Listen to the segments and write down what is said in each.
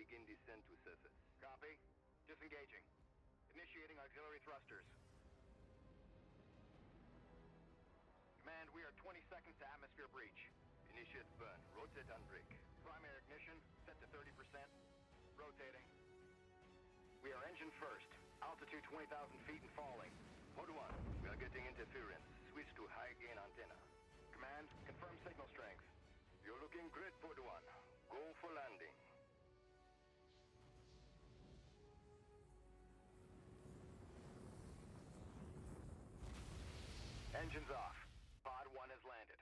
begin descent to surface. Copy. Disengaging. Initiating auxiliary thrusters. Command, we are 20 seconds to atmosphere breach. Initiate burn. Rotate and brake. Primary ignition set to 30%. Rotating. We are engine first. Altitude 20,000 feet and falling. Pod 1, we are getting interference. Switch to high gain antenna. Command, confirm signal strength. You're looking great, Pod 1. Go for landing. Engines off. Pod 1 has landed.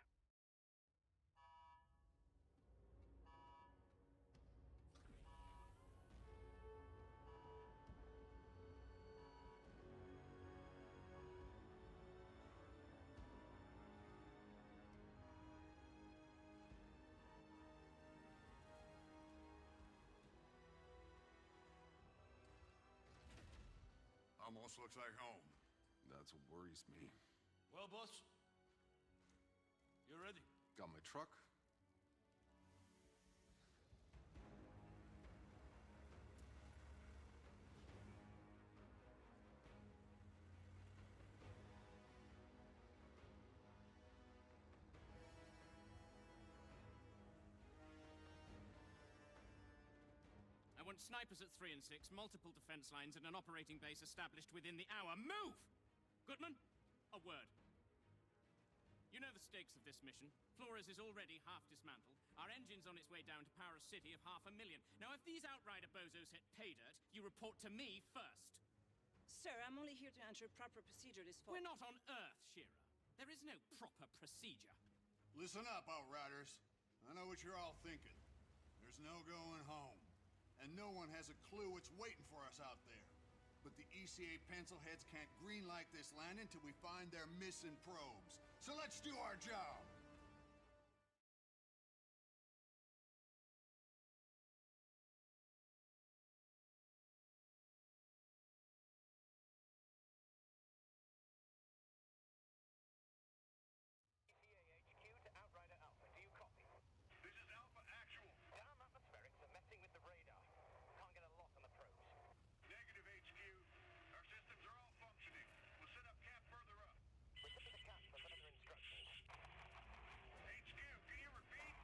Almost looks like home. That's what worries me. Well, boss, you ready? Got my truck. I want snipers at 3 and 6, multiple defense lines, and an operating base established within the hour. Move! Goodman, a word. You know the stakes of this mission. Flores is already half dismantled. Our engine's on its way down to power a city of 500,000. Now, if these Outrider bozos hit pay dirt, you report to me first. Sir, I'm only here to ensure proper procedure is followed. We're not on Earth, Shearer. There is no proper procedure. Listen up, Outriders. I know what you're all thinking. There's no going home. And no one has a clue what's waiting for us out there. But the ECA pencilheads can't greenlight this landing until we find their missing probes. So let's do our job! ECA HQ to Outrider Alpha. Do you copy? This is Alpha Actual. Down atmospherics are messing with the radar. Can't get a lock on the probes. Negative HQ. Our systems are all functioning. We'll set up camp further up. Return to the camp for further instructions. HQ, can you repeat?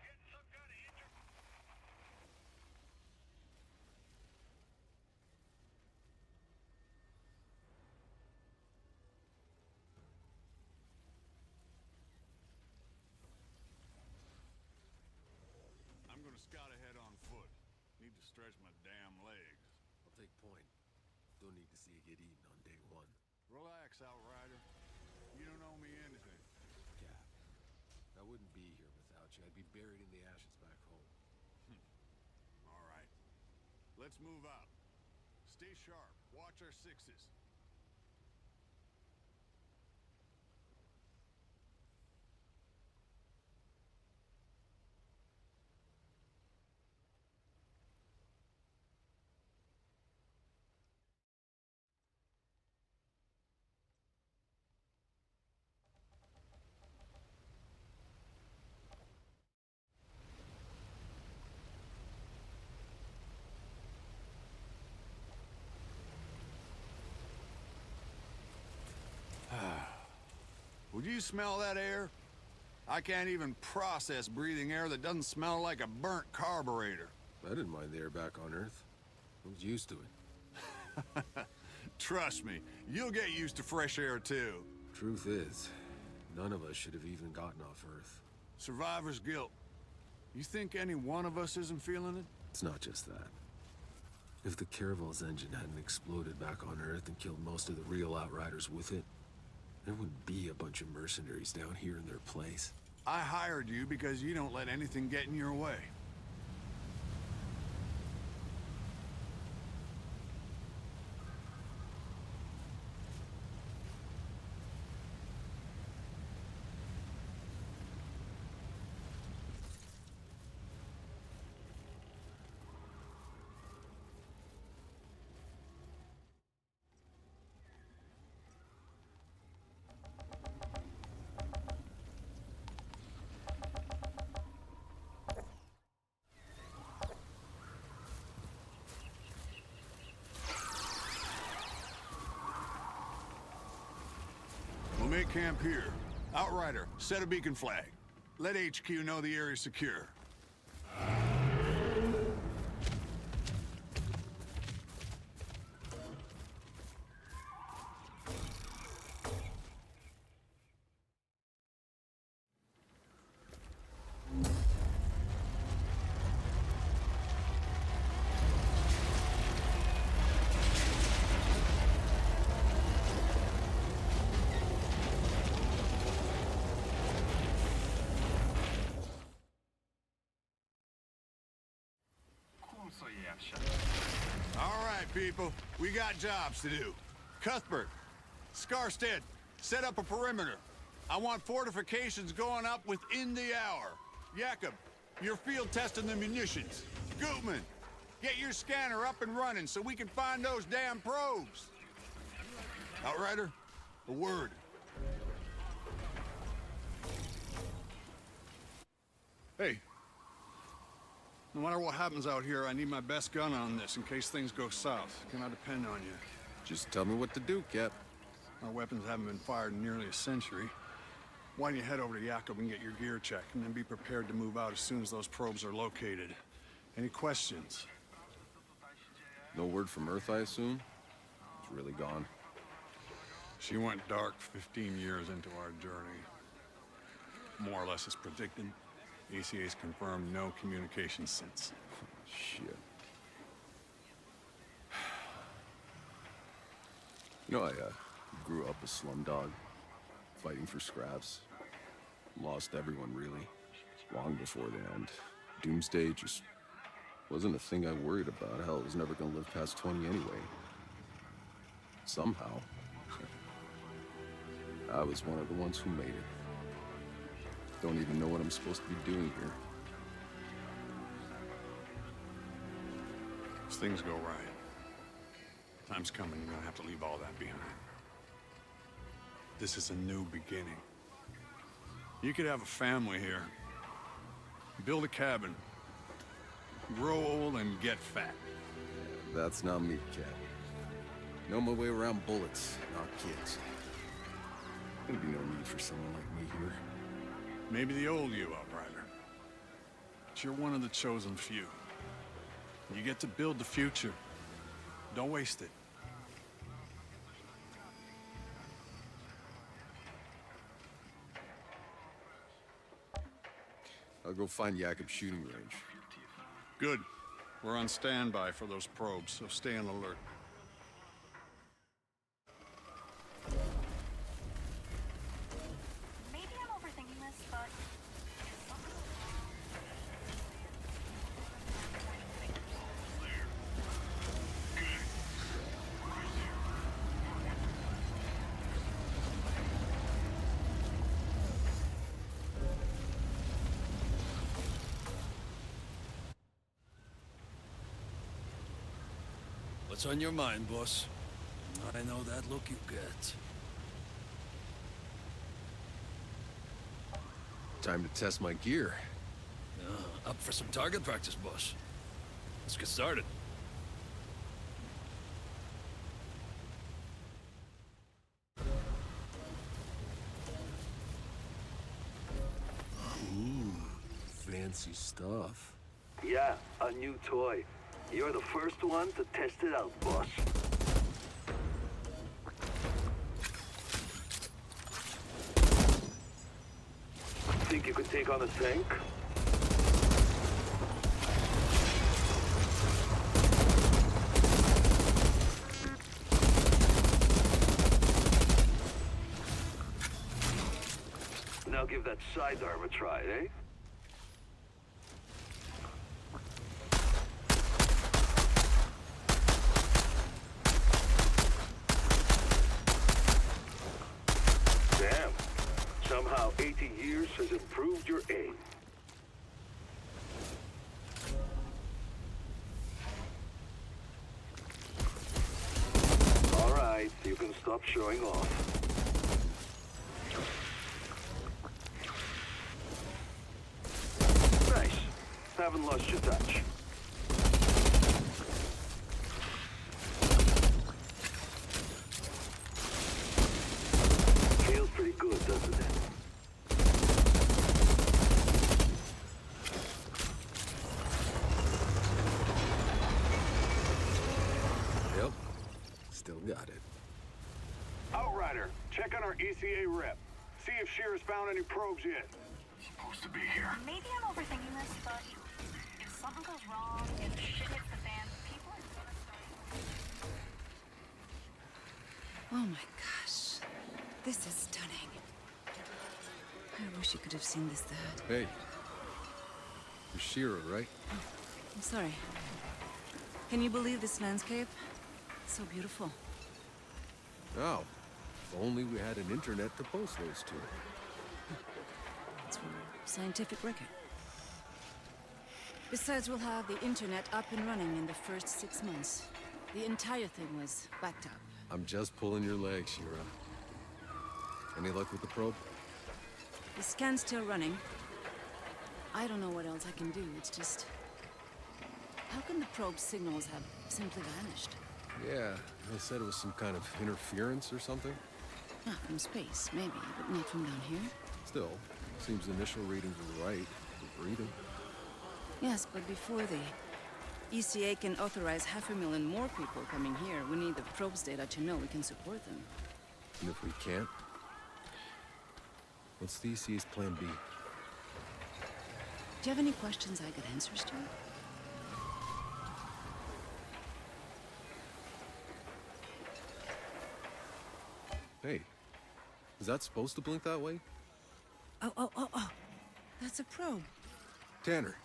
Getting some kind of injury? I'm gonna scout ahead on foot. Need to stretch my damn legs. I'll take point. Don't need to see you get eaten on day one. Relax, Outrider. You don't owe me anything. Cap, I wouldn't be here without you. I'd be buried in the ashes back home. All right. Let's move out. Stay sharp. Watch our sixes. Would you smell that air? I can't even process breathing air that doesn't smell like a burnt carburetor. I didn't mind the air back on Earth. I was used to it. Trust me, you'll get used to fresh air too. Truth is, none of us should have even gotten off Earth. Survivor's guilt. You think any one of us isn't feeling it? It's not just that. If the Caravel's engine hadn't exploded back on Earth and killed most of the real Outriders with it, there wouldn't be a bunch of mercenaries down here in their place. I hired you because you don't let anything get in your way. make camp here. Outrider, set a beacon flag. Let HQ know the area's secure. All right, people. We got jobs to do. Cuthbert, Scarstead, set up a perimeter. I want fortifications going up within the hour. Jakob, you're field testing the munitions. Gutman, get your scanner up and running so we can find those damn probes. Outrider, a word. Hey. No matter what happens out here, I need my best gun on this in case things go south. Can I depend on you? Just tell me what to do, Cap. Our weapons haven't been fired in nearly a century. Why don't you head over to Jakob and get your gear checked, and then be prepared to move out as soon as those probes are located. Any questions? No word from Earth, I assume? It's really gone. She went dark 15 years into our journey. More or less as predicted. ECA's confirmed no communication since. Shit. You know, I grew up a slumdog, fighting for scraps. Lost everyone, really, long before the end. Doomsday just wasn't a thing I worried about. Hell, I was never gonna live past 20 anyway. Somehow. I was one of the ones who made it. Don't even know what I'm supposed to be doing here. As things go right, time's coming, you're gonna have to leave all that behind. This is a new beginning. You could have a family here. Build a cabin. Grow old and get fat. That's not me, Cap. Know my way around bullets, not kids. There'll be no need for someone like me here. Maybe the old you, Outrider. But you're one of the chosen few. You get to build the future. Don't waste it. I'll go find Jakob's shooting range. Good. We're on standby for those probes, so stay on alert. Maybe I'm overthinking this, but... What's on your mind, boss? I know that look you get. Time to test my gear. Up for some target practice, boss. Let's get started. Ooh, fancy stuff. Yeah, a new toy. You're the first one to test it out, boss. Think you could take on a tank? Now give that sidearm a try, eh? Damn. Somehow 80 years has improved your aim. All right, you can stop showing off. Nice. Haven't lost your touch. Feels pretty Scan our ECA rep. See if Shearer's found any probes yet. Supposed to be here. Maybe I'm overthinking this, but if something goes wrong, if shit hits the fan, people are gonna start. Oh my gosh. This is stunning. I wish you could have seen this, Dad. Hey. You're Shearer, right? I'm sorry. Can you believe this landscape? It's so beautiful. Oh. If only we had an internet to post those to. It's for scientific record. Besides, we'll have the internet up and running in the first 6 months. The entire thing was backed up. I'm just pulling your leg, Shearer. Any luck with the probe? The scan's still running. I don't know what else I can do. It's just... How can the probe signals have simply vanished? Yeah, they said it was some kind of interference or something. Ah, from space, maybe, but not from down here. Still, seems the initial readings were right. We're breathing. Yes, but before the ECA can authorize 500,000 more people coming here, we need the probe's data to know we can support them. And if we can't, what's the ECA's plan B? Do you have any questions I got answers to? Hey, is that supposed to blink that way? Oh. That's a probe. Tanner,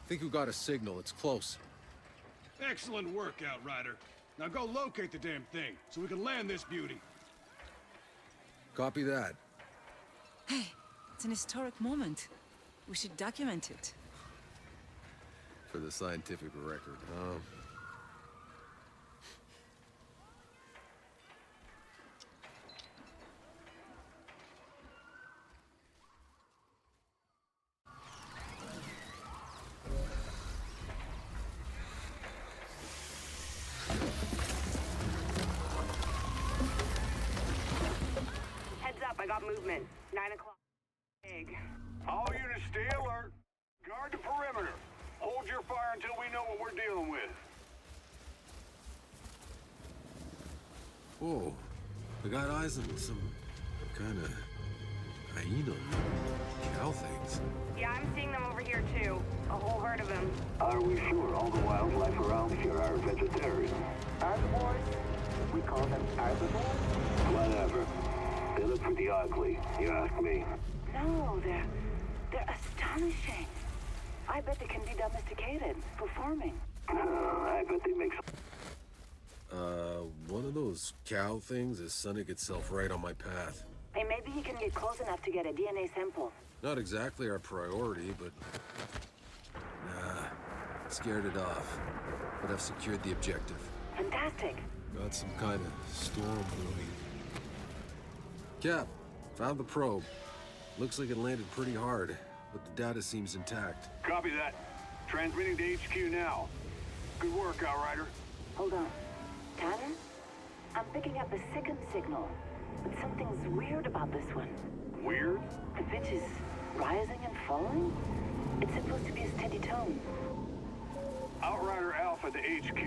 think we got a signal. It's close. Excellent work, Outrider. Now go locate the damn thing, so we can land this beauty. Copy that. Hey, it's an historic moment. We should document it. For the scientific record, huh? Heads up, I got movement. 9 o'clock. Big. All units stay alert. Guard the perimeter. Hold your fire until we know what we're dealing with. Whoa, they got eyes on some kind of hyena cow things. Yeah, I'm seeing them over here too. A whole herd of them. Are we sure all the wildlife around here are vegetarian? Herbivores? We call them herbivores? Whatever. They look pretty ugly, you ask me. No, they're astonishing. I bet they can be domesticated for farming. I bet they make One of those cow things is sunning itself right on my path. Hey, maybe you can get close enough to get a DNA sample. Not exactly our priority, but... Nah, scared it off. But I've secured the objective. Fantastic. Got some kind of storm brewing. Cap, found the probe. Looks like it landed pretty hard, but the data seems intact. Copy that. Transmitting to HQ now. Good work, Outrider. Hold on. Tanner? I'm picking up a second signal, but something's weird about this one. Weird? The pitch is rising and falling? It's supposed to be a steady tone. Outrider Alpha to HQ.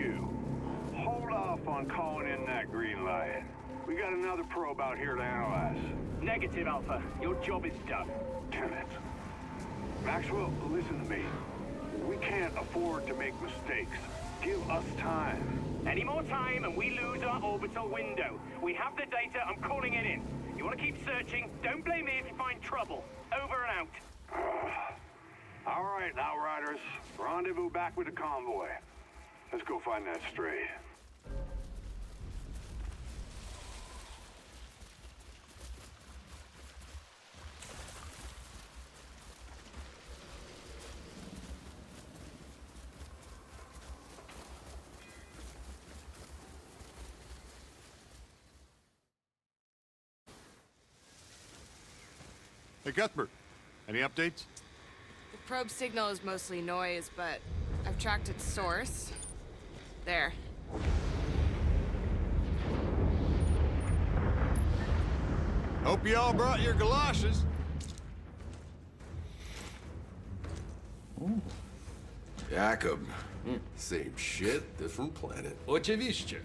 Hold off on calling in that green light. We got another probe out here to analyze. Negative, Alpha. Your job is done. Damn it. Maxwell, listen to me. We can't afford to make mistakes. Give us time. Any more time and we lose our orbital window. We have the data, I'm calling it in. You want to keep searching? Don't blame me if you find trouble. Over and out. All right, Outriders. Rendezvous back with the convoy. Let's go find that stray. Hey, Cuthbert. Any updates? The probe signal is mostly noise, but I've tracked its source. There. Hope you all brought your galoshes. Jacob. Same shit, different planet. Oczywiście.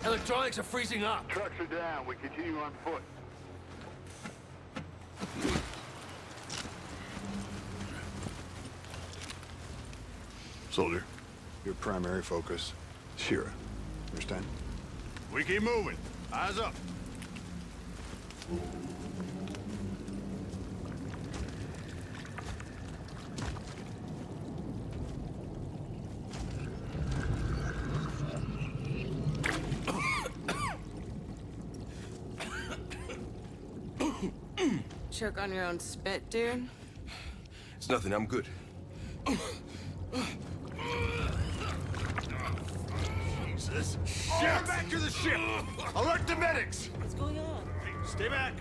Electronics are freezing up. Trucks are down. We continue on foot. Soldier, your primary focus, Shira. Understand? We keep moving. Eyes up. Choke on your own spit, dude? It's nothing, I'm good. Jesus. Get back to the ship! Alert the medics! What's going on? Stay back!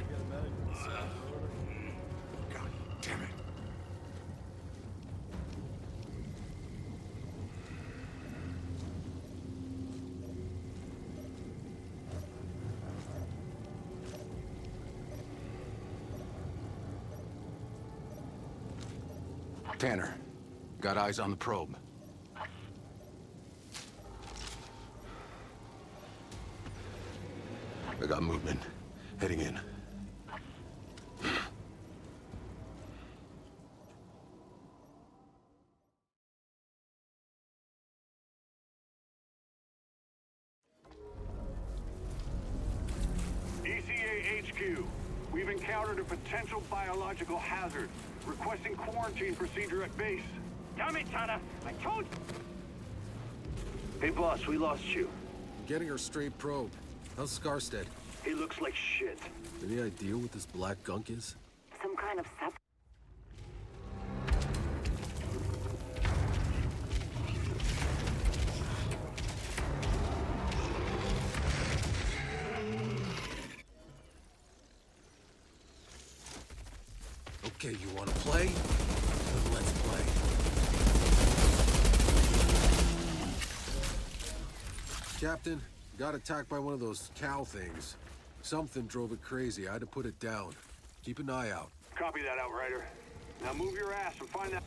God damn it. Tanner, got eyes on the probe. I got movement. Heading in. ECA HQ. We've encountered a potential biological hazard. Requesting quarantine procedure at base. Damn it, Tanner! I told you! Hey, boss, we lost you. Getting her straight probe. How's Scarstead? He looks like shit. Any idea what this black gunk is? Some kind of sub. Okay, you wanna play? Then let's play. Captain, got attacked by one of those cow things. Something drove it crazy. I had to put it down. Keep an eye out. Copy that, Outrider. Now move your ass and find that...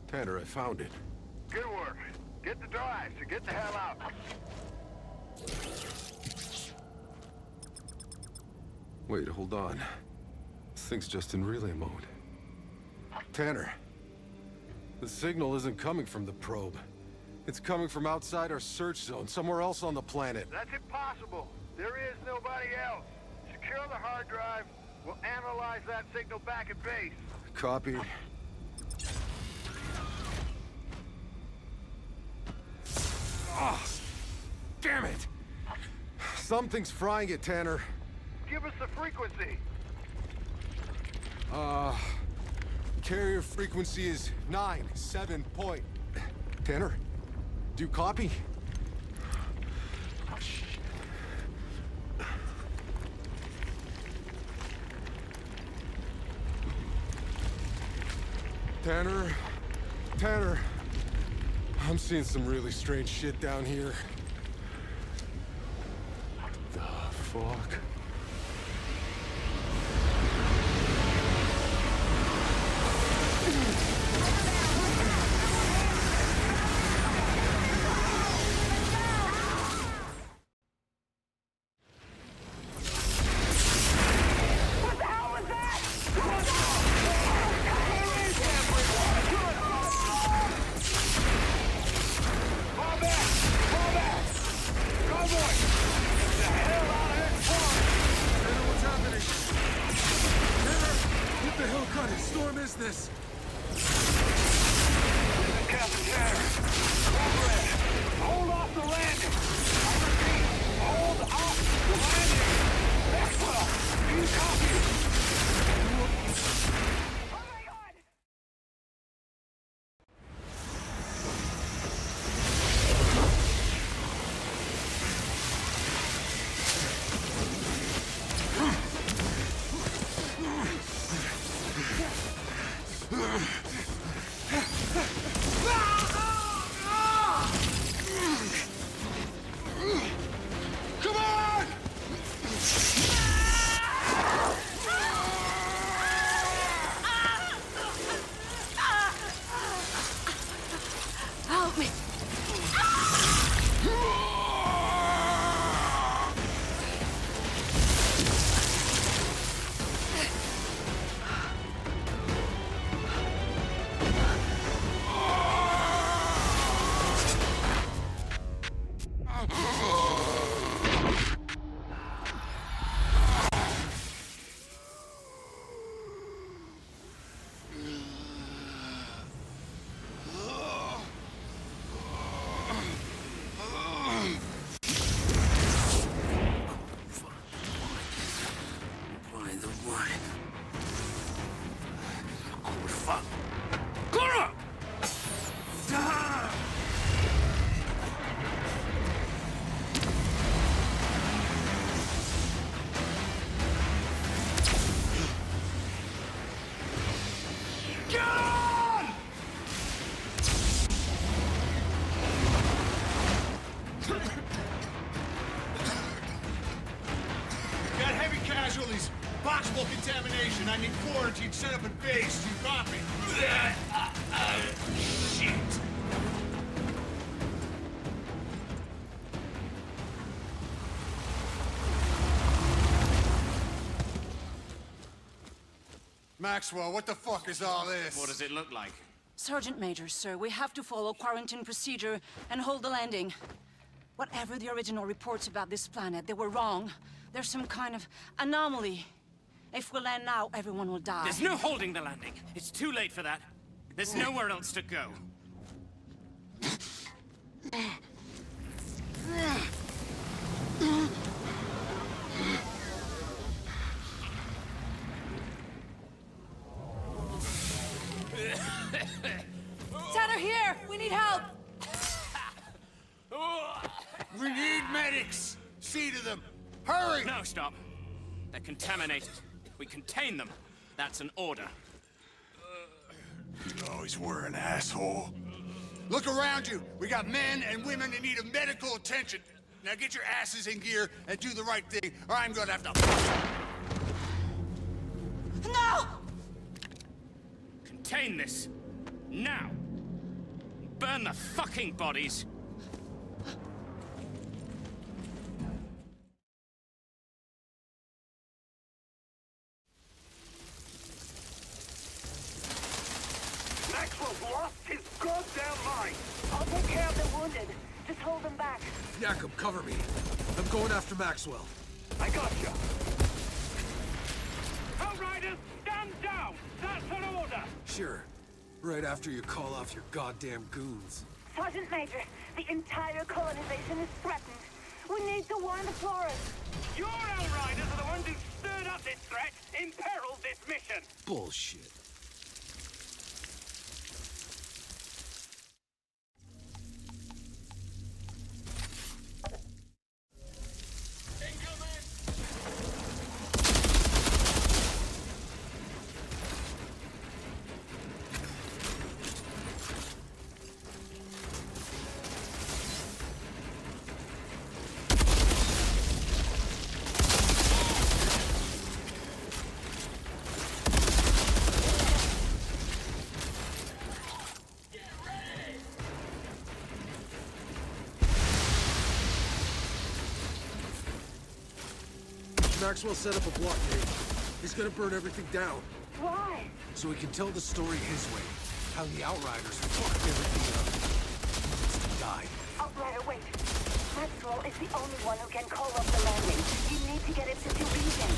Tanner, I found it. Good work. Get the drive, so get the hell out. Wait, hold on. This thing's just in relay mode. Tanner, the signal isn't coming from the probe. It's coming from outside our search zone, somewhere else on the planet. That's impossible. There is nobody else. Secure the hard drive. We'll analyze that signal back at base. Copy. Oh, damn it! Something's frying it, Tanner. Give us the frequency. Carrier frequency is 9.7 point. Tanner, do you copy? Oh, shit. Tanner, I'm seeing some really strange shit down here. What the fuck? Fall back! Convoy! Get the hell out of this farm! storm is this? Captain Tanner. Progress. Hold off the landing. I repeat, hold off the landing. Maxwell, do you copy? Oh my god! Come on! Help me! Got heavy casualties. Possible contamination. I need quarantine set up at base. You copy? Shit. Maxwell, what the fuck is all this? What does it look like? Sergeant Major, sir, we have to follow quarantine procedure and hold the landing. Whatever the original reports about this planet, they were wrong. There's some kind of anomaly. If we land now, everyone will die. There's no holding the landing. It's too late for that. There's nowhere else to go. Tanner, here! We need help! We need medics! See to them! Hurry! No, stop. They're contaminated. We contain them. That's an order. You always were an asshole. Look around you. We got men and women in need of medical attention. Now get your asses in gear and do the right thing, or I'm gonna have to... No! Contain this. Now. Burn the fucking bodies. Maxwell's lost his goddamn mind. I'll take care of the wounded. Just hold them back. Jacob, cover me. I'm going after Maxwell. I gotcha. Outriders, stand down. That's an order. Sure. Right after you call off your goddamn goons. Sergeant Major, the entire colonization is threatened. We need to warn the florists. Your Outriders are the ones who stirred up this threat, imperiled this mission. Bullshit. Maxwell set up a blockade. He's gonna burn everything down. Why? So he can tell the story his way. How the Outriders fucked everything up. He needs to die. Outrider, wait. Maxwell is the only one who can call off the landing. You need to get him to do reason.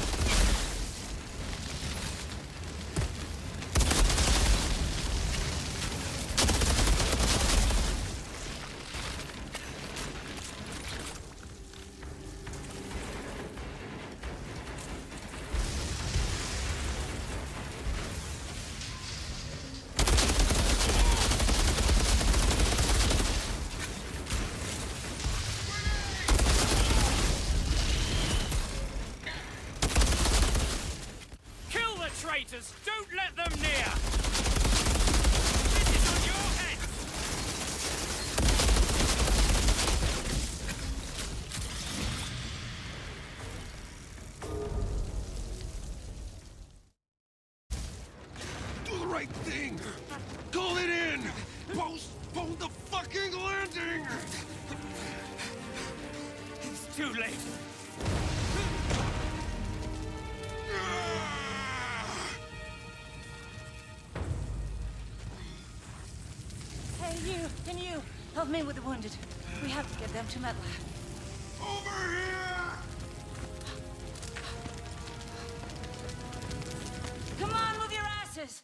traitors! Don't let them near! This is on your head! Do the right thing! Call it in! Postpone the fucking landing! It's too late. Hey, you! Can you help me with the wounded? We have to get them to MedLab. Over here! Come on, move your asses!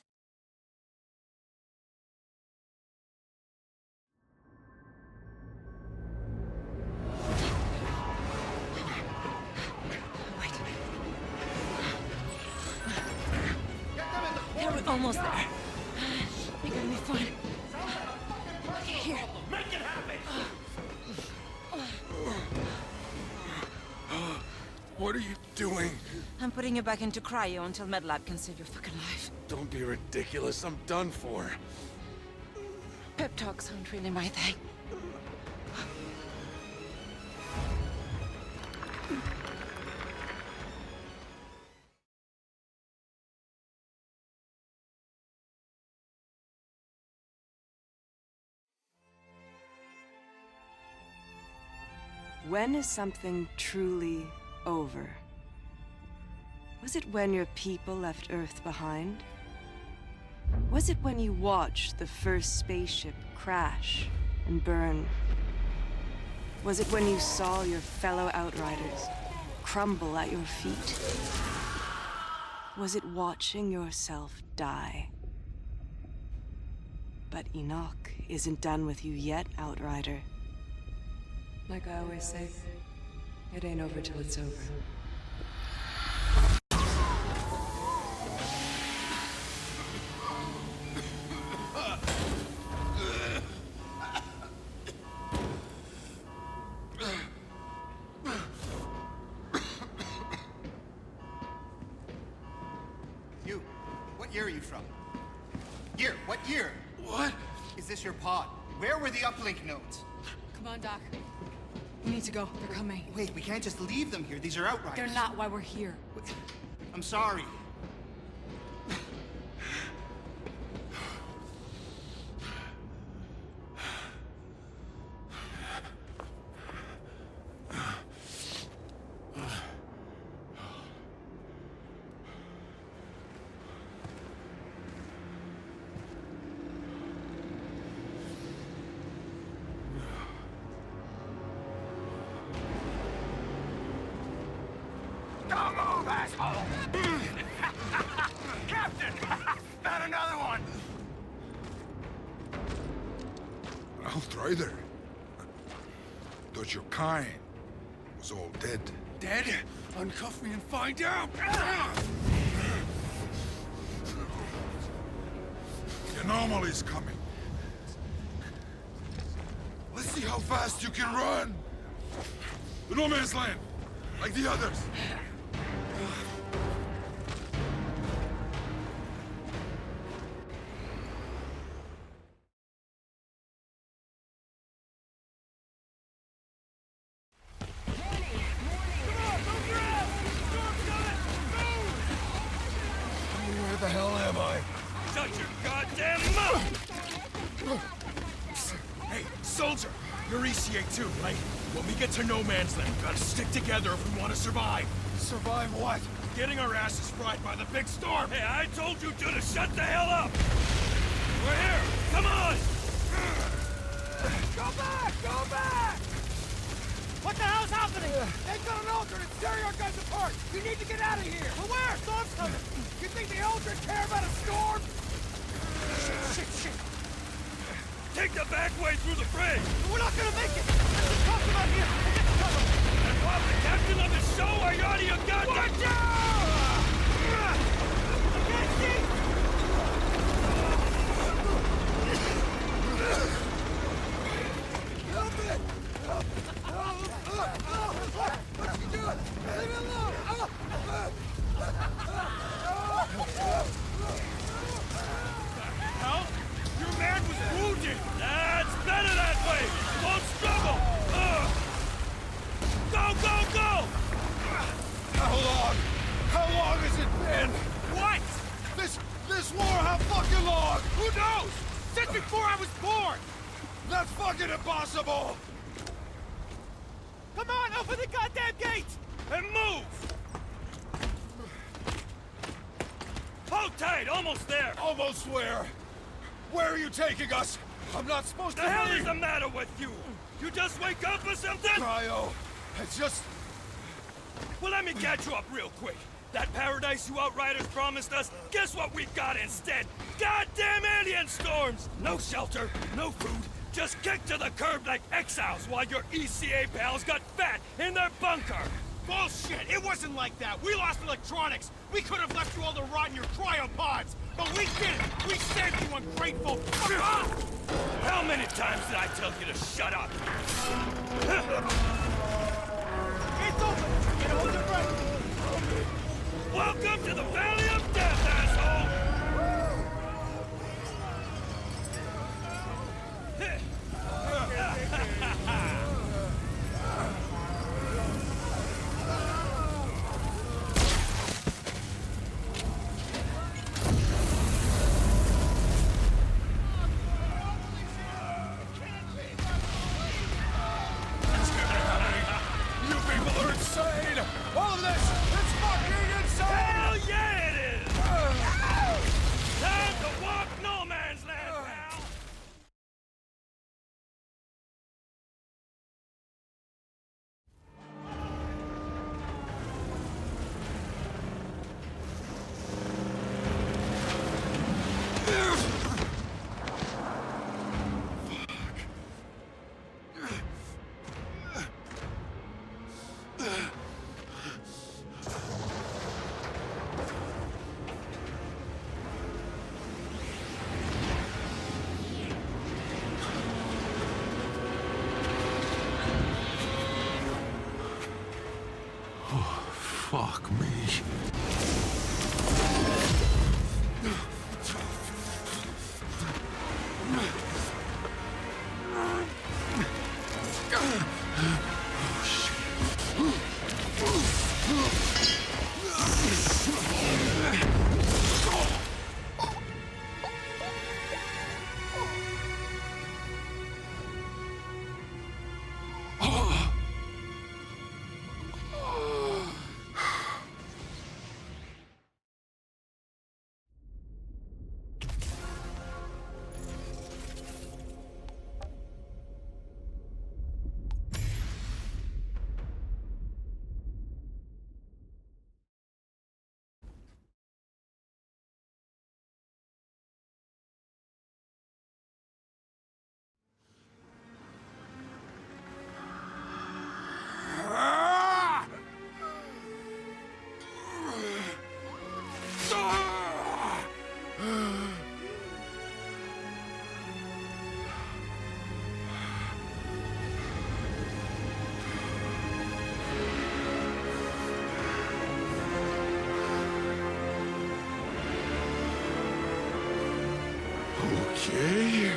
We're almost there. We're gonna be fine. Okay, here. Make it happen! What are you doing? I'm putting you back into cryo until MedLab can save your fucking life. Don't be ridiculous. I'm done for. Pep talks aren't really my thing. When is something truly over? Was it when your people left Earth behind? Was it when you watched the first spaceship crash and burn? Was it when you saw your fellow Outriders crumble at your feet? Was it watching yourself die? But Enoch isn't done with you yet, Outrider. Like I always say, it ain't over till it's over. You, what year are you from? Year, what year? What? Is this your pod? Where were the uplink nodes? Come on, Doc. We need to go. They're coming. Wait, we can't just leave them here. These are Outriders. They're not why we're here. I'm sorry. Don't move, asshole! Captain! Found another one! Outrider. Thought your kind was all dead. Dead? Uncuff me and find out! The anomaly's coming. Let's see how fast you can run! The no man's land, like the others. Where the hell am I? Shut your goddamn mouth! Hey, soldier! You're ECA too, right? When we get to no man's land, we gotta stick together if we want to survive. Survive what? Getting our asses fried by the big storm! Hey, I told you two to shut the hell up! We're here! Come on! Go back! Go back! What the hell's happening? They've got an Aldrin and tearing our guys apart! We need to get out of here! But where? Storm's coming! You think the Aldrin care about a storm? Shit! Take the back way through the bridge! We're not gonna make it! Let's just talk about here! We'll get to cover! And Bob, the captain of the show, are you out of your goddamn... Watch out! I can't see! Help it! What are you doing? Leave me alone! Who knows? Since before I was born! That's fucking impossible! Come on, open the goddamn gate! And move! Hold tight, almost there! Almost where? Where are you taking us? I'm not supposed to. The hell is the matter with you? You just wake up or something? Cryo, it's just. Well, let me catch you up real quick. That paradise you Outriders promised us, guess what we've got instead? Goddamn alien storms! No shelter, no food, just kicked to the curb like exiles while your ECA pals got fat in their bunker! Bullshit! It wasn't like that! We lost electronics! We could have left you all to rot in your cryopods! But we didn't! We saved you, ungrateful fuck off! How many times did I tell you to shut up? It's open! Get hold your breath! Welcome to the Valley of Death, asshole! Fuck me. Okay.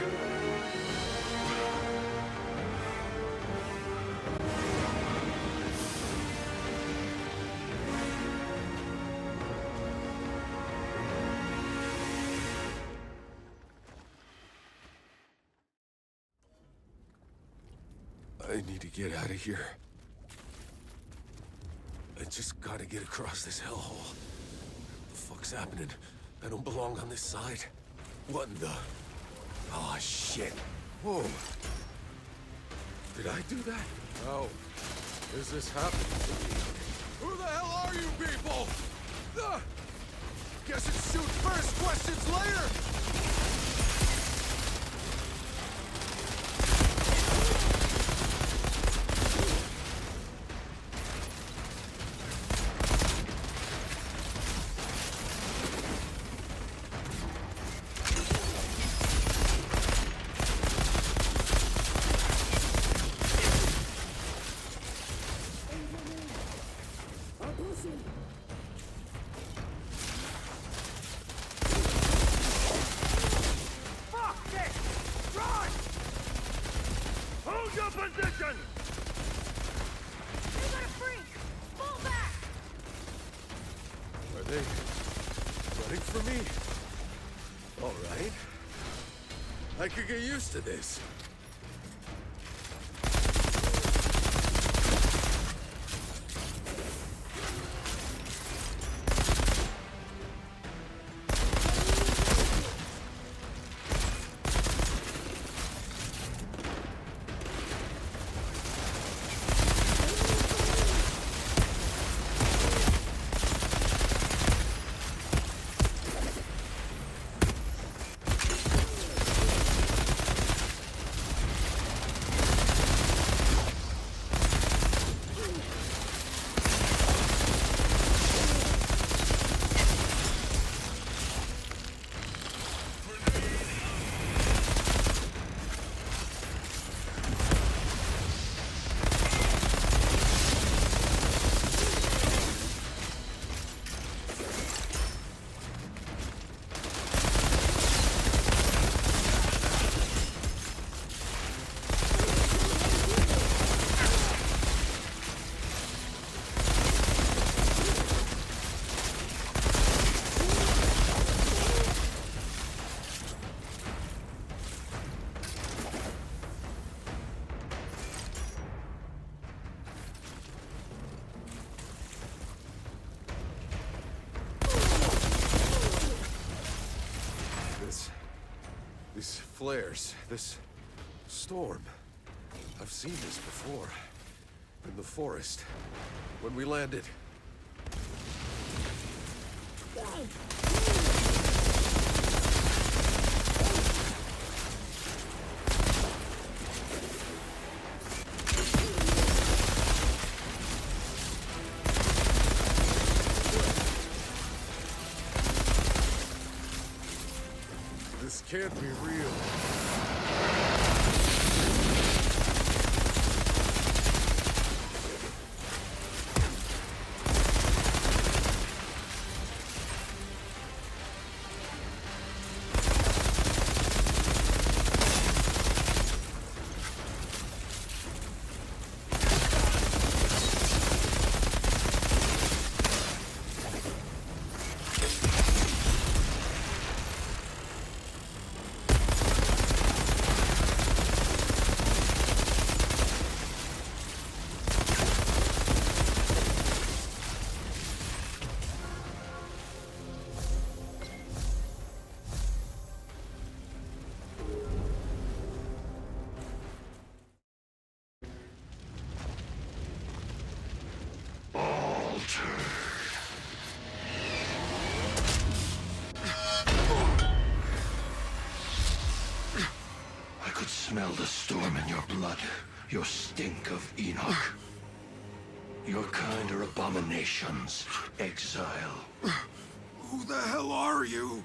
I need to get out of here. I just gotta get across this hellhole. What the fuck's happening? I don't belong on this side. What in the... Oh, shit. Whoa. Did I do that? How is this happening to me? Who the hell are you people? Guess it's shoot first, questions later! Position! They got a freak! Fall back! Are they running for me? All right. I could get used to this. These flares, this storm. I've seen this before. In the forest. When we landed. This can't be real. Smell the storm in your blood, your stink of Enoch. Your kind are abominations, exile. Who the hell are you?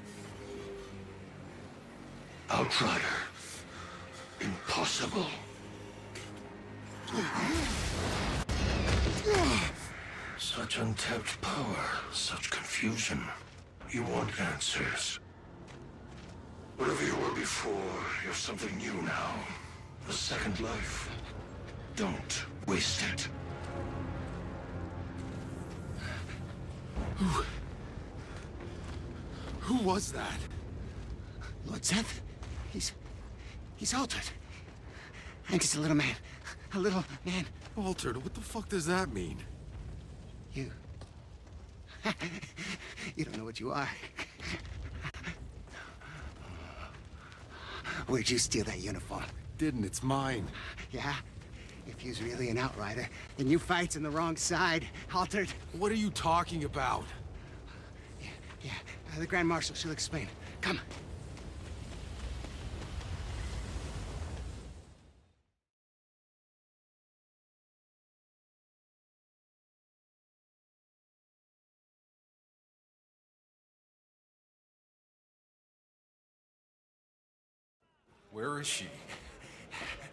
Outrider. Impossible. Such untapped power, such confusion. You want answers. Whatever you were before, you're something new now. A second life. Don't waste it. Who was that? Lord Seth? He's altered. I think it's a little man. A little man. Altered? What the fuck does that mean? You. You don't know what you are. Where'd you steal that uniform? Didn't, it's mine. Yeah? If you's really an outrider, then you fights on the wrong side, Altered. What are you talking about? Yeah, the Grand Marshal, she'll explain. Come. Where is she?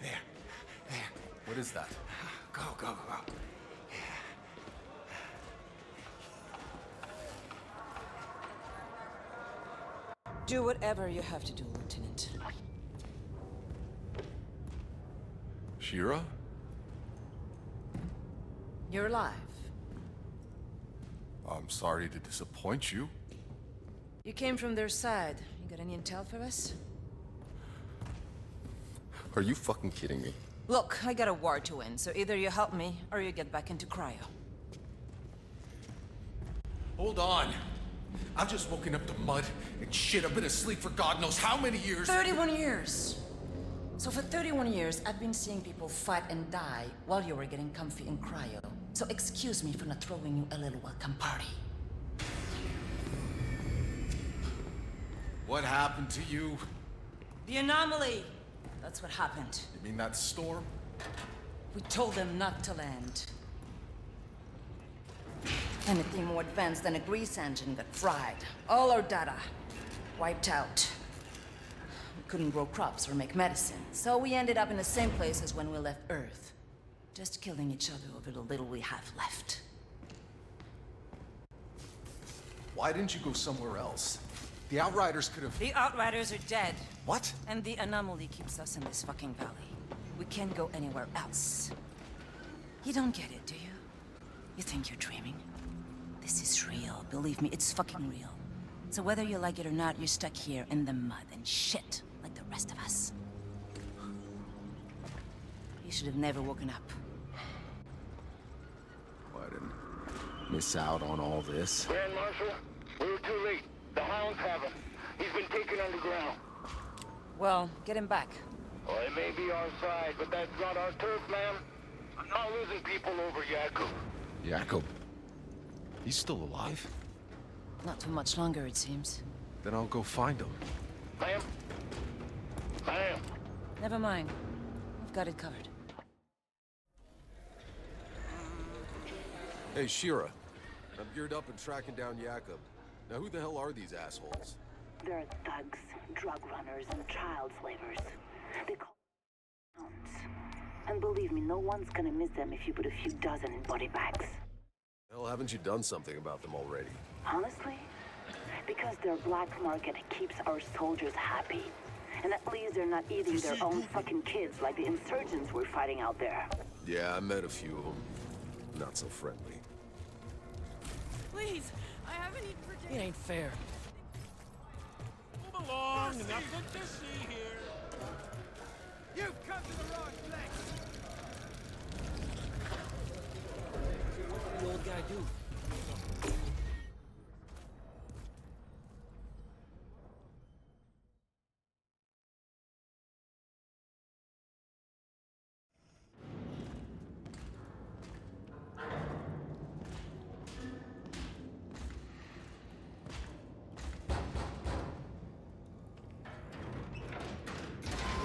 There. What is that? Go. Do whatever you have to do, Lieutenant. Shira? You're alive. I'm sorry to disappoint you. You came from their side. You got any intel for us? Are you fucking kidding me? Look, I got a war to win, so either you help me, or you get back into cryo. Hold on. I've just woken up to mud and shit. I've been asleep for God knows how many years. 31 years! So for 31 years, I've been seeing people fight and die while you were getting comfy in cryo. So excuse me for not throwing you a little welcome party. What happened to you? The anomaly! That's what happened. You mean that storm? We told them not to land. Anything more advanced than a grease engine got fried. All our data wiped out. We couldn't grow crops or make medicine, so we ended up in the same place as when we left Earth. Just killing each other over the little we have left. Why didn't you go somewhere else? The Outriders could have... The Outriders are dead. What? And the anomaly keeps us in this fucking valley. We can't go anywhere else. You don't get it, do you? You think you're dreaming? This is real. Believe me, it's fucking real. So whether you like it or not, you're stuck here in the mud and shit like the rest of us. You should have never woken up. Why didn't miss out on all this? Grand Marshal, we were too late. The hounds have him. He's been taken underground. Well, get him back. Well, it may be our side, but that's not our turf, ma'am. I'm not losing people over Jakub. Jakub? He's still alive? Not too much longer, it seems. Then I'll go find him. Ma'am? Ma'am? Never mind. We've got it covered. Hey, Shira. I'm geared up and tracking down Jakub. Now who the hell are these assholes? They're thugs, drug runners, and child slavers. They call hounds. And believe me, no one's gonna miss them if you put a few dozen in body bags. Hell, haven't you done something about them already? Honestly? Because their black market keeps our soldiers happy. And at least they're not eating their own fucking kids like the insurgents we're fighting out there. Yeah, I met a few of them. Not so friendly. Please, I haven't eaten for days. It ain't fair. Move along, nothing to see here. You've come to the wrong place. What did the old guy do?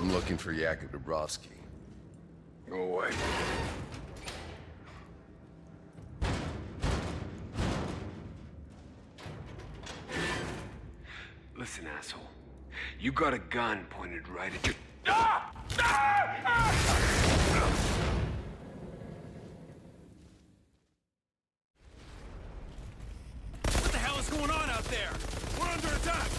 I'm looking for Jakub Dabrowski. Go away. Listen, asshole. You got a gun pointed right at your... What the hell is going on out there? We're under attack.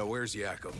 Now where's Jakob?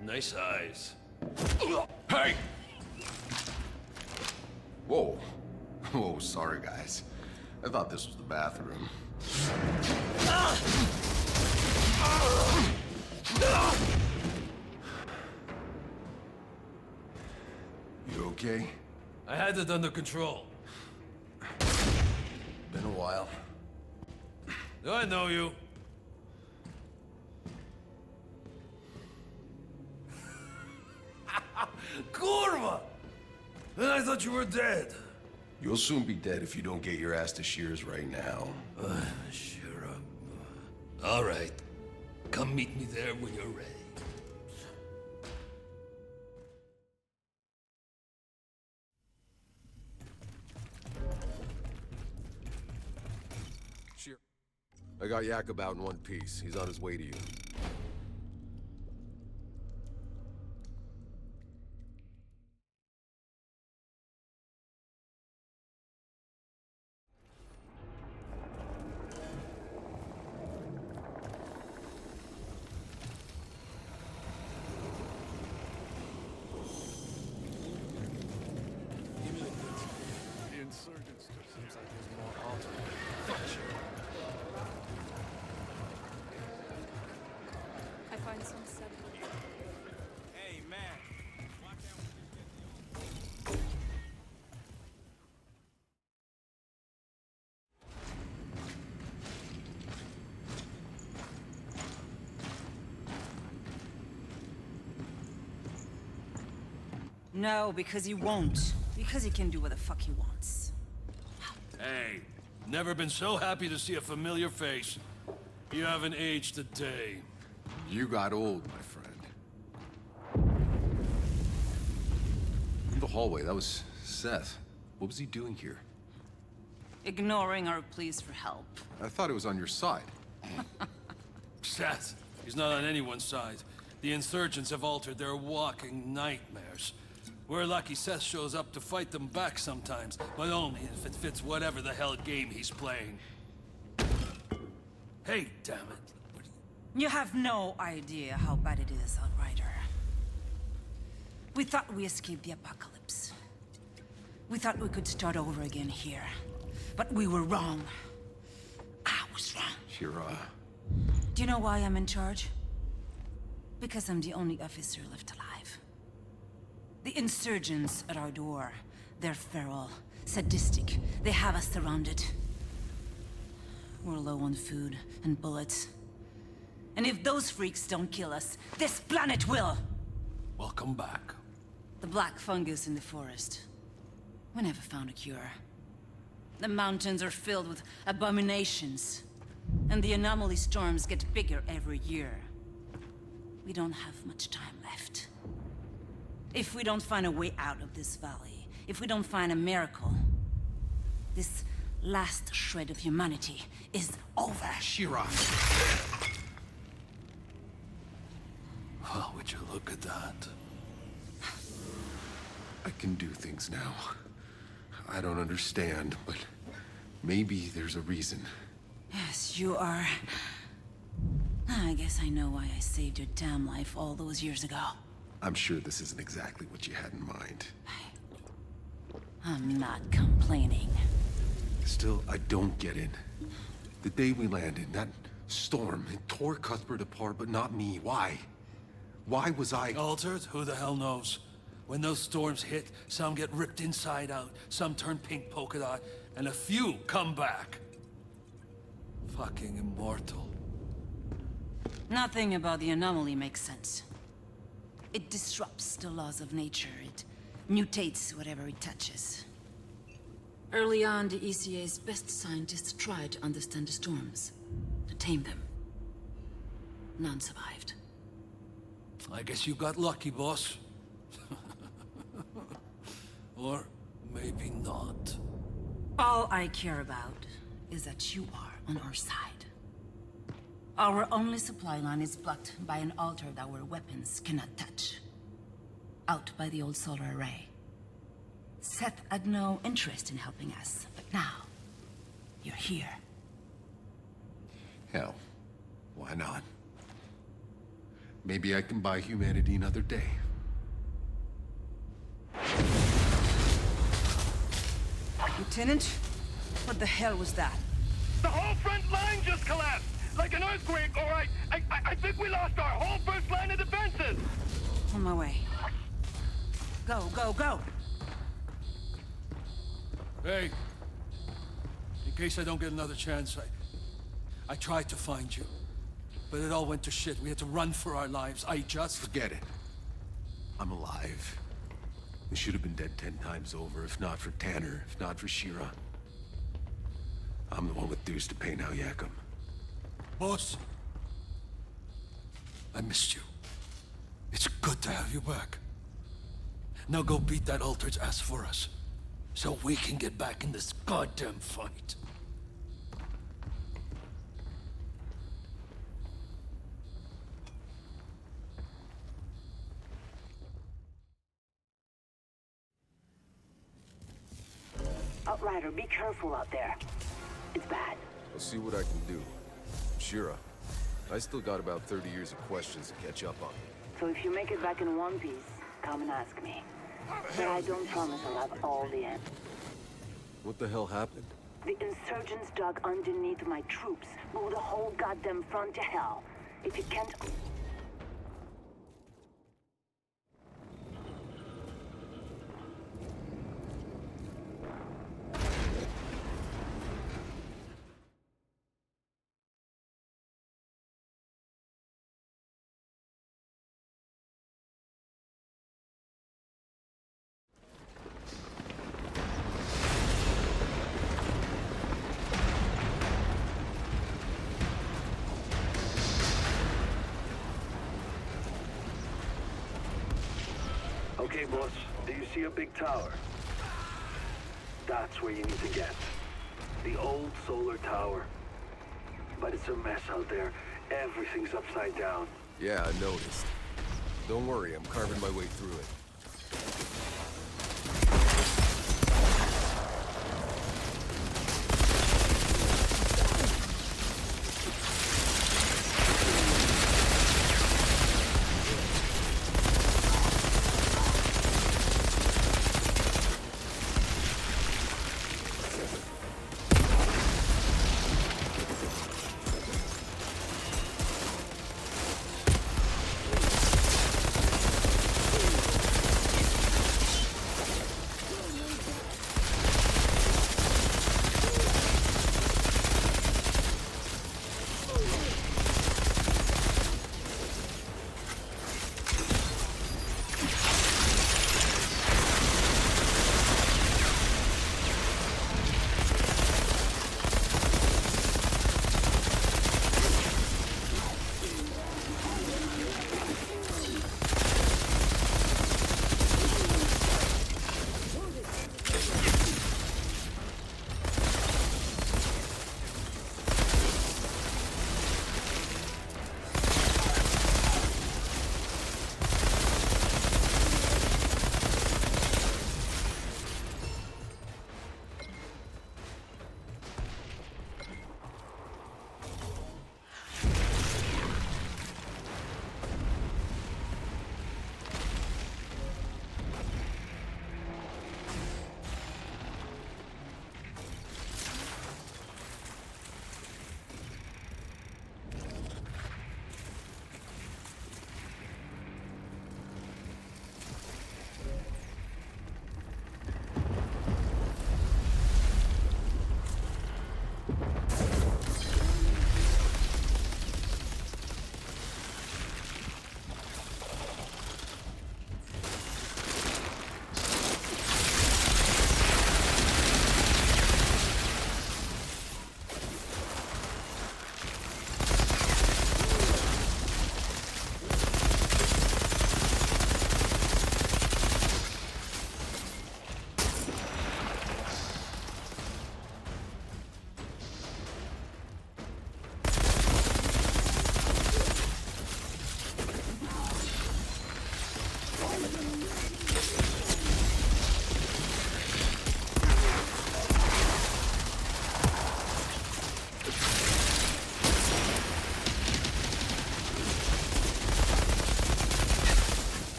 Nice eyes. Hey! Whoa. Whoa, sorry, guys. I thought this was the bathroom. You okay? I had it under control. Been a while. I know you. Kurva! Then I thought you were dead. You'll soon be dead if you don't get your ass to Shears right now. Sure up. All right. Come meet me there when you're ready. Shear. I got Jakob out in one piece. He's on his way to you. Hey, man. Watch out when you get No, because he won't. Because he can do what the fuck he wants. Hey, never been so happy to see a familiar face. You haven't aged a day. You got old, my friend. In the hallway, that was Seth. What was he doing here? Ignoring our pleas for help. I thought it was on your side. Seth, he's not on anyone's side. The insurgents have altered their walking nightmares. We're lucky Seth shows up to fight them back sometimes, but only if it fits whatever the hell game he's playing. Hey, damn it. You have no idea how bad it is, Outrider. We thought we escaped the apocalypse. We thought we could start over again here. But we were wrong. I was wrong. Shira. Do you know why I'm in charge? Because I'm the only officer left alive. The insurgents at our door. They're feral, sadistic. They have us surrounded. We're low on food and bullets. And if those freaks don't kill us, this planet will! Welcome back. The black fungus in the forest. We never found a cure. The mountains are filled with abominations. And the anomaly storms get bigger every year. We don't have much time left. If we don't find a way out of this valley, if we don't find a miracle, this last shred of humanity is over. Shira. Well, would you look at that? I can do things now. I don't understand, but maybe there's a reason. Yes, you are. I guess I know why I saved your damn life all those years ago. I'm sure this isn't exactly what you had in mind. I'm not complaining. Still, I don't get it. The day we landed, that storm, it tore Cuthbert apart, but not me. Why? Why was I... Altered? Who the hell knows? When those storms hit, some get ripped inside out, some turn pink polka dot, and a few come back. Fucking immortal. Nothing about the anomaly makes sense. It disrupts the laws of nature. It mutates whatever it touches. Early on, the ECA's best scientists tried to understand the storms, to tame them. None survived. I guess you got lucky, boss. Or maybe not. All I care about is that you are on our side. Our only supply line is blocked by an altar that our weapons cannot touch. Out by the old solar array. Seth had no interest in helping us, but now, you're here. Hell, why not? Maybe I can buy humanity another day. Lieutenant, what the hell was that? The whole front line just collapsed! Like an earthquake, all right. I think we lost our whole first line of defenses! On my way. Go, go, go! Hey, in case I don't get another chance, I tried to find you, but it all went to shit. We had to run for our lives. Forget it. I'm alive. We should have been dead 10 times over, if not for Tanner, if not for Shira. I'm the one with dues to pay now, Yakum. Boss, I missed you. It's good to have you back. Now go beat that Altered's ass for us, so we can get back in this goddamn fight. Outrider, be careful out there. It's bad. I'll see what I can do. Shira, I still got about 30 years of questions to catch up on. So if you make it back in one piece, come and ask me. But I don't promise I'll have all the answers. What the hell happened? The insurgents dug underneath my troops, blew the whole goddamn front to hell. If you can't... Okay, boss. Do you see a big tower? That's where you need to get. The old solar tower. But it's a mess out there. Everything's upside down. Yeah, I noticed. Don't worry, I'm carving my way through it.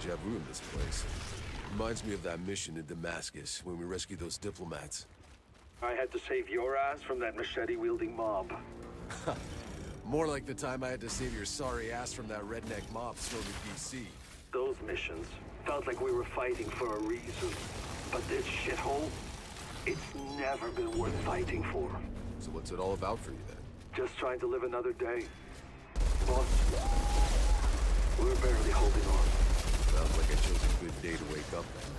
deja vu in this place. Reminds me of that mission in Damascus when we rescued those diplomats. I had to save your ass from that machete-wielding mob. More like the time I had to save your sorry ass from that redneck mob storming DC. Those missions felt like we were fighting for a reason. But this shithole, it's never been worth fighting for. So what's it all about for you then? Just trying to live another day. Boss, we're barely holding on. Sounds like I chose a good day to wake up then.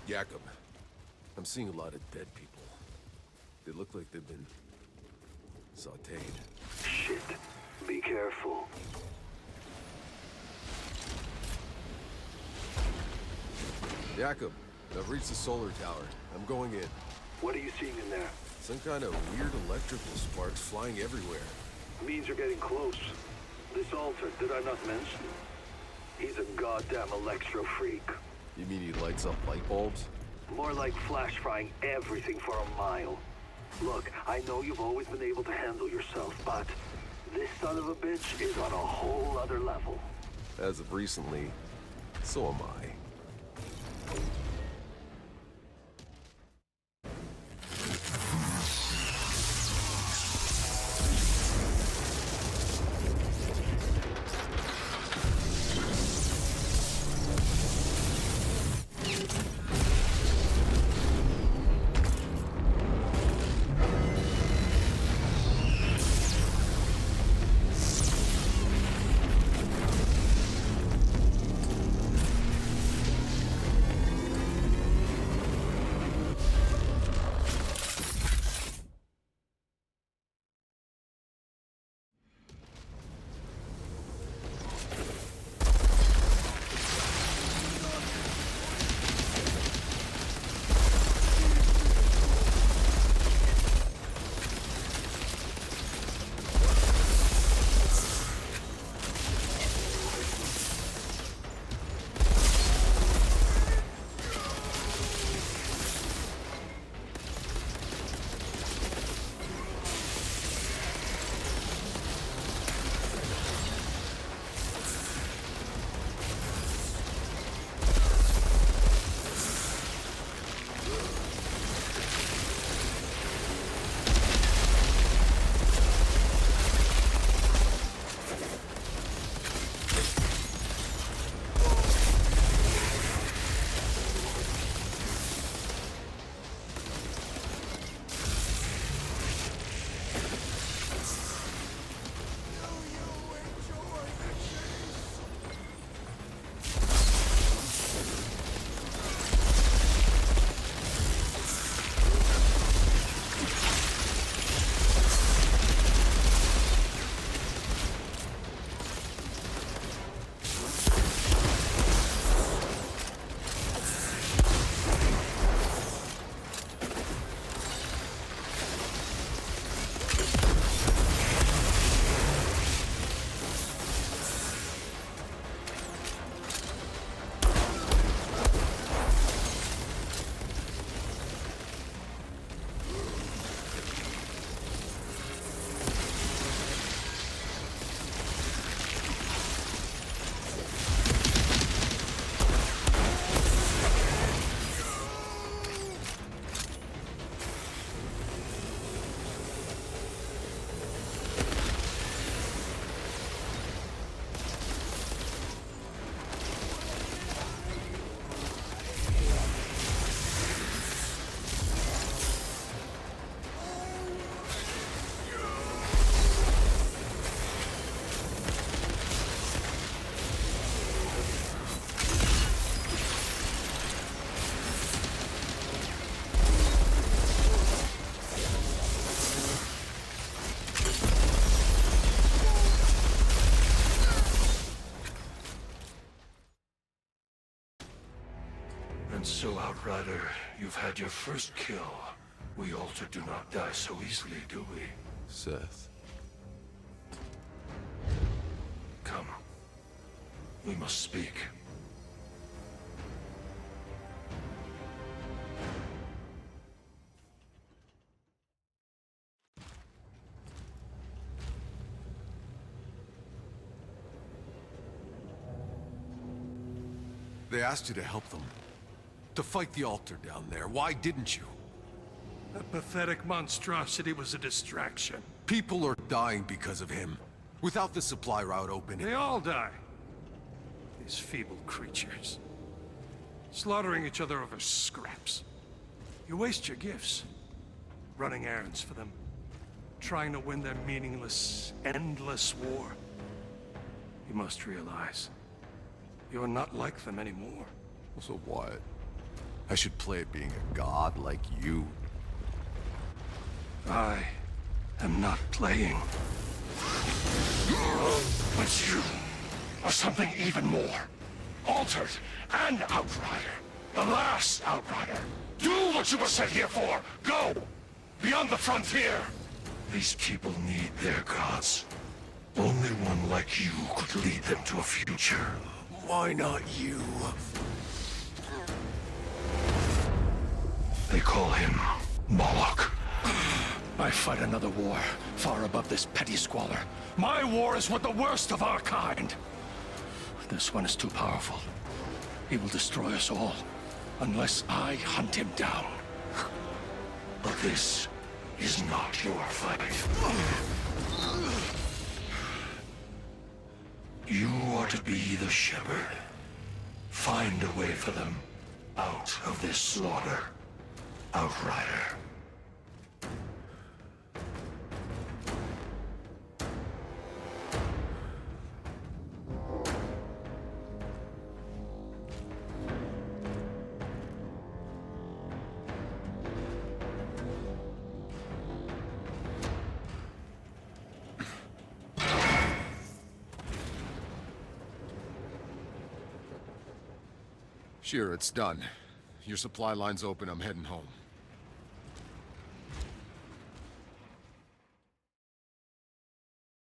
Jacob, I'm seeing a lot of dead people. They look like they've been sautéed. Shit. Be careful. Jacob, I've reached the solar tower. I'm going in. What are you seeing in there? Some kind of weird electrical sparks flying everywhere. Means you're getting close. This altar, did I not mention? He's a goddamn electro freak. You mean he lights up light bulbs? More like flash frying everything for a mile. Look, I know you've always been able to handle yourself, but this son of a bitch is on a whole other level. As of recently, so am I. And so, Outrider, you've had your first kill. We Altered do not die so easily, do we? Seth. Come. We must speak. They asked you to help them. To fight the altar down there. Why didn't you? That pathetic monstrosity was a distraction. People are dying because of him. Without the supply route open... They all die. These feeble creatures. Slaughtering each other over scraps. You waste your gifts. Running errands for them. Trying to win their meaningless, endless war. You must realize... you're not like them anymore. So what? I should play at being a god like you. I am not playing. But you are something even more. Altered and Outrider. The last Outrider. Do what you were sent here for. Go! Beyond the frontier. These people need their gods. Only one like you could lead them to a future. Why not you? They call him Moloch. I fight another war, far above this petty squalor. My war is with the worst of our kind. This one is too powerful. He will destroy us all, unless I hunt him down. But this is not your fight. You are to be the shepherd. Find a way for them out of this slaughter. Outrider. Sure, it's done. Your supply line's open, I'm heading home.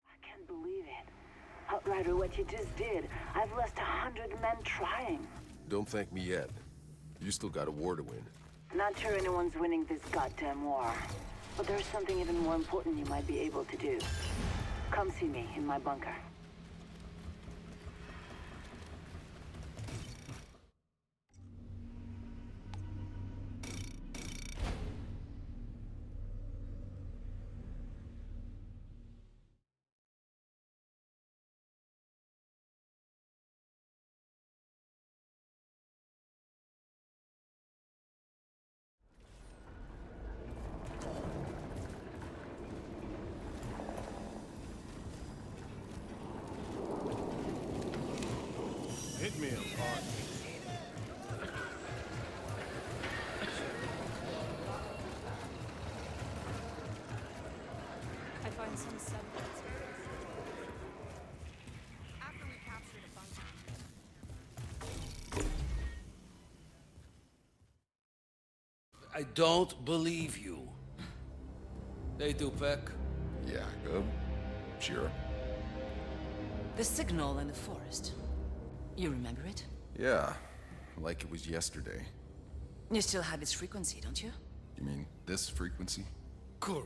I can't believe it. Outrider, what you just did. I've lost 100 men trying. Don't thank me yet. You still got a war to win. Not sure anyone's winning this goddamn war. But there's something even more important you might be able to do. Come see me in my bunker. Hit me apart. I find some semblance. After we captured a bunker. I don't believe you. They do, Peck. Yeah, sure. The signal in the forest. You remember it? Yeah, like it was yesterday. You still have its frequency, don't you? You mean this frequency? Curva.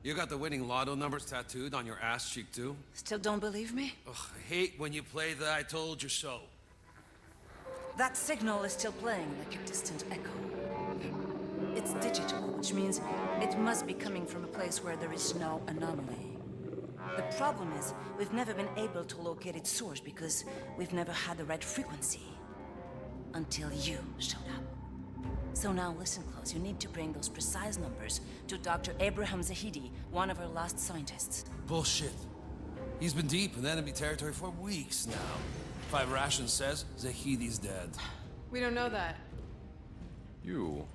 You got the winning lotto numbers tattooed on your ass cheek, too? Still don't believe me? Ugh, I hate when you play the I told you so. That signal is still playing like a distant echo. It's digital, which means it must be coming from a place where there is no anomaly. The problem is, we've never been able to locate its source because we've never had the right frequency. Until you showed up. So now listen close, you need to bring those precise numbers to Dr. Abraham Zahidi, one of our last scientists. Bullshit. He's been deep in enemy territory for weeks now. 5 Rations says Zahidi's dead. We don't know that. You?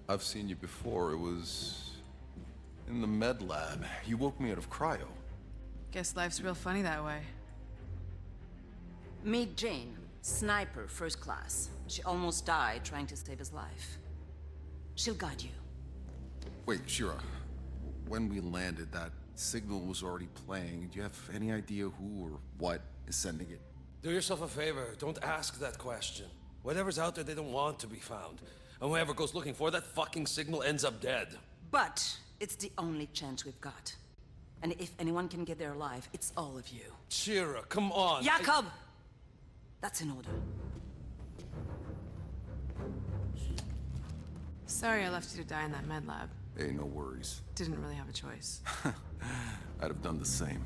I've seen you before. It was... in the med lab. You woke me out of cryo. Guess life's real funny that way. Meet Jane, Sniper, first class. She almost died trying to save his life. She'll guide you. Wait, Shira. When we landed, that signal was already playing. Do you have any idea who or what is sending it? Do yourself a favor. Don't ask that question. Whatever's out there, they don't want to be found. And whoever goes looking for that fucking signal ends up dead. But it's the only chance we've got. And if anyone can get there alive, it's all of you. Shira, come on. Jakob! That's in order. Sorry I left you to die in that med lab. Hey, no worries. Didn't really have a choice. I'd have done the same.